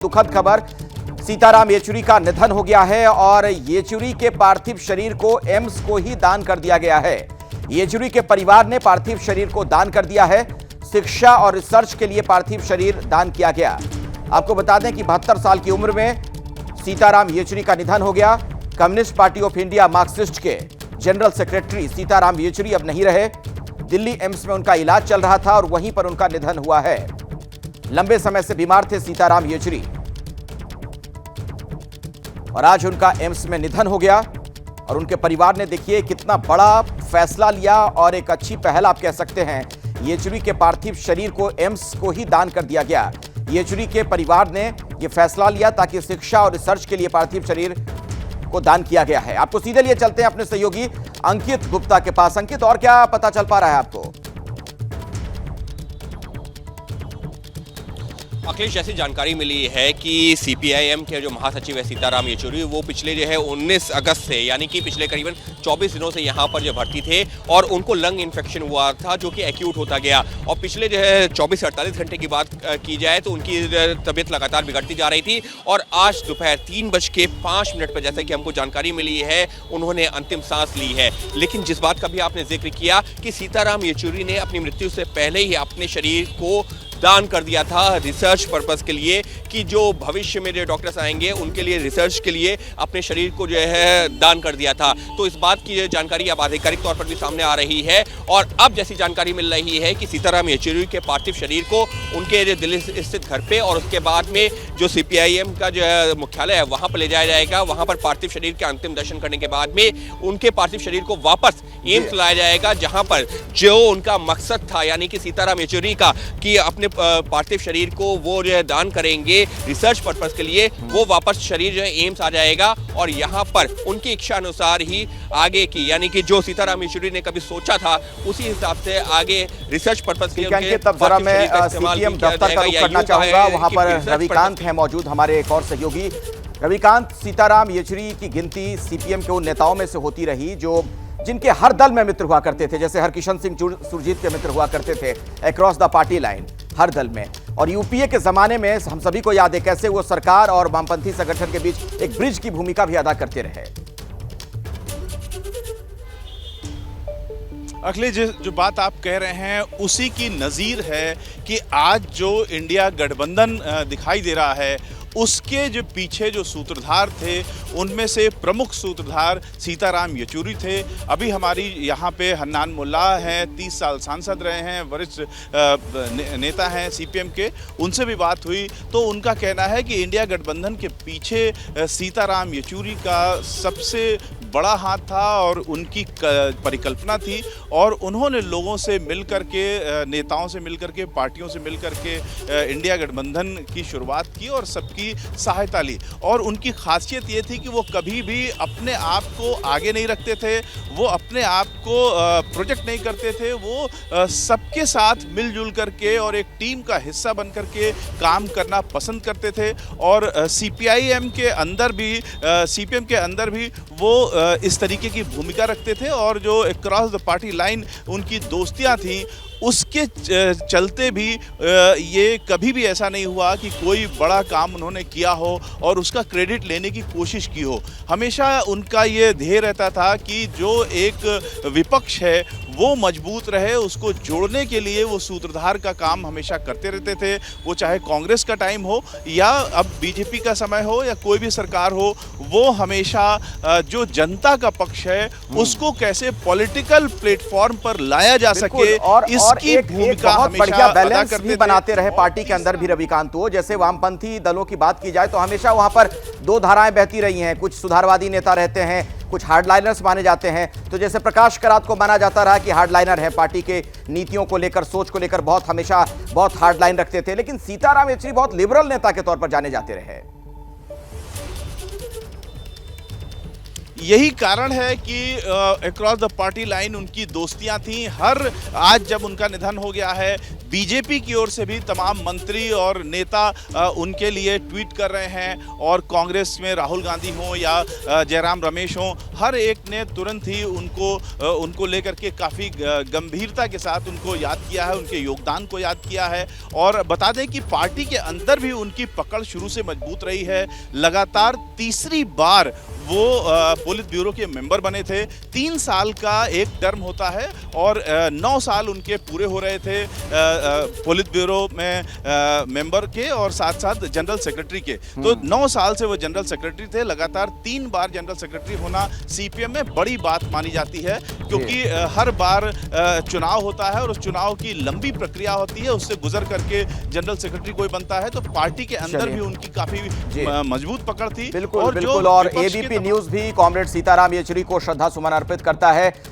दुखद खबर, सीताराम येचुरी का निधन हो गया है और येचुरी के पार्थिव शरीर को एम्स को ही दान कर दिया गया है। येचुरी के परिवार ने पार्थिव शरीर को दान कर दिया है। शिक्षा और रिसर्च के लिए पार्थिव शरीर दान किया गया। आपको बता दें कि 72 साल की उम्र में सीताराम येचुरी का निधन हो गया। Communist party of India Marxist के जनरल सेक्रेटरी सीताराम येचुरी अब नहीं रहे। दिल्ली एम्स में उनका इलाज चल रहा था और वहीं पर उनका निधन हुआ है। लंबे समय से बीमार थे सीताराम येचुरी और आज उनका एम्स में निधन हो गया। और उनके परिवार ने देखिए कितना बड़ा फैसला लिया और एक अच्छी पहल आप कह सकते हैं। येचुरी के पार्थिव शरीर को एम्स को ही दान कर दिया गया। येचुरी के परिवार ने यह फैसला लिया ताकि शिक्षा और रिसर्च के लिए पार्थिव शरीर को दान किया गया है। आपको सीधे लिए चलते हैं अपने सहयोगी अंकित गुप्ता के पास। अंकित, और क्या पता चल पा रहा है आपको? अखिलेश, जैसी जानकारी मिली है कि सीपीआईएम के जो महासचिव है सीताराम येचुरी, वो पिछले जो है 19 अगस्त से, यानी कि पिछले करीबन 24 दिनों से यहाँ पर जो भर्ती थे और उनको लंग इन्फेक्शन हुआ था जो कि एक्यूट होता गया। और पिछले जो है 24 से 48 घंटे की बात की जाए तो उनकी तबीयत लगातार बिगड़ती जा रही थी। और आज दोपहर 3:05 पर, जैसे कि हमको जानकारी मिली है, उन्होंने अंतिम सांस ली है। लेकिन जिस बात का भी आपने जिक्र किया कि सीताराम येचुरी ने अपनी मृत्यु से पहले ही अपने शरीर को दान कर दिया था रिसर्च पर्पस के लिए, कि जो भविष्य में जो डॉक्टर्स आएंगे उनके लिए रिसर्च के लिए अपने शरीर को जो है दान कर दिया था। तो इस बात की जानकारी अब आधिकारिक तौर पर भी सामने आ रही है। और अब जैसी जानकारी मिल रही है कि सीताराम येचुरी के पार्थिव शरीर को उनके जो दिल्ली स्थित घर पे और उसके बाद में जो सीपीआईएम का जो है मुख्यालय है वहां पर ले जाया जाएगा। वहां पर पार्थिव शरीर के अंतिम दर्शन करने के बाद में उनके पार्थिव शरीर को वापस एम्स लाया जाएगा, जहां पर जो उनका मकसद था, यानी कि सीताराम येचुरी का, कि अपने पार्थिव शरीर को वो जो है दान करेंगे रिसर्च पर्पस के लिए, वो वापस शरीर जो है एम्स आ जाएगा। और यहाँ पर उनकी इच्छा अनुसार ही आगे की, यानी कि जो सीताराम येचुरी ने कभी सोचा था उसी हिसाब से आगे रिसर्च पर्पस के लिए तब जरा मैं सीपीएम दफ्तर का रुख करना चाहूंगा। वहां पर रविकांत है मौजूद, हमारे एक और सहयोगी। रविकांत, सीताराम येचुरी की गिनती सीपीएम के उन नेताओं में से होती रही जिनके हर दल में मित्र हुआ करते थे, जैसे हरकिशन सिंह सुरजीत के मित्र हुआ करते थे अक्रॉस द पार्टी लाइन हर दल में। और यूपीए के जमाने में हम सभी को याद है कैसे वो सरकार और वामपंथी संगठन के बीच एक ब्रिज की भूमिका भी अदा करते रहे। अखिलेश, जो बात आप कह रहे हैं उसी की नज़ीर है कि आज जो इंडिया गठबंधन दिखाई दे रहा है, उसके जो पीछे जो सूत्रधार थे उनमें से प्रमुख सूत्रधार सीताराम येचुरी थे। अभी हमारी यहाँ पे हन्नान मुल्ला हैं, 30 साल सांसद रहे हैं, वरिष्ठ नेता हैं सीपीएम के। उनसे भी बात हुई तो उनका कहना है कि इंडिया गठबंधन के पीछे सीताराम येचुरी का सबसे बड़ा हाथ था और उनकी परिकल्पना थी। और उन्होंने लोगों से मिलकर के, नेताओं से मिलकर के, पार्टियों से मिलकर के इंडिया गठबंधन की शुरुआत की और सबकी सहायता ली। और उनकी खासियत ये थी कि वो कभी भी अपने आप को आगे नहीं रखते थे, वो अपने आप को प्रोजेक्ट नहीं करते थे, वो सबके साथ मिलजुल करके और एक टीम का हिस्सा बन करके काम करना पसंद करते थे। और सीपीआईएम के अंदर भी, सीपीएम के अंदर भी वो इस तरीके की भूमिका रखते थे। और जो अक्रॉस द पार्टी लाइन उनकी दोस्तियां थी, उसके चलते भी ये कभी भी ऐसा नहीं हुआ कि कोई बड़ा काम उन्होंने किया हो और उसका क्रेडिट लेने की कोशिश की हो। हमेशा उनका ये ध्येय रहता था कि जो एक विपक्ष है वो मजबूत रहे, उसको जोड़ने के लिए वो सूत्रधार का काम हमेशा करते रहते थे। वो चाहे कांग्रेस का टाइम हो या अब बीजेपी का समय हो या कोई भी सरकार हो, वो हमेशा जो जनता का पक्ष है उसको कैसे पॉलिटिकल प्लेटफॉर्म पर लाया जा सके, इसकी भूमिका हमेशा अदा करते थे। बनाते रहे पार्टी के अंदर भी रविकांत। हो जैसे वामपंथी दलों की बात की जाए तो हमेशा वहां पर दो धाराएं बहती रही हैं। कुछ सुधारवादी नेता रहते हैं, कुछ हार्डलाइनर्स माने जाते हैं। तो जैसे प्रकाश करात को माना जाता रहा कि हार्डलाइनर है, पार्टी के नीतियों को लेकर, सोच को लेकर हमेशा बहुत हार्डलाइन रखते थे। लेकिन सीताराम येचुरी बहुत लिबरल नेता के तौर पर जाने जाते रहे। यही कारण है कि अक्रॉस द पार्टी लाइन उनकी दोस्तियां थी। आज जब उनका निधन हो गया है, बीजेपी की ओर से भी तमाम मंत्री और नेता उनके लिए ट्वीट कर रहे हैं, और कांग्रेस में राहुल गांधी हों या जयराम रमेश हों, हर एक ने तुरंत ही उनको लेकर के काफ़ी गंभीरता के साथ उनको याद किया है, उनके योगदान को याद किया है। और बता दें कि पार्टी के अंदर भी उनकी पकड़ शुरू से मजबूत रही है। लगातार तीसरी बार वो पोलित ब्यूरो के मेंबर बने थे। 3 साल का एक टर्म होता है और 9 साल उनके पूरे हो रहे थे पोलित ब्यूरो में मेंबर के, और साथ साथ जनरल सेक्रेटरी के। तो 9 साल से वो जनरल सेक्रेटरी थे। लगातार 3 बार जनरल सेक्रेटरी होना सीपीएम में बड़ी बात मानी जाती है, क्योंकि हर बार चुनाव होता है और उस चुनाव की लंबी प्रक्रिया होती है, उससे गुजर करके जनरल सेक्रेटरी कोई बनता है। तो पार्टी के अंदर भी उनकी काफी मजबूत पकड़ थी। बिल्कुल, और एबीपी न्यूज भी कॉमरेड सीताराम येचुरी को श्रद्धा सुमन अर्पित करता है।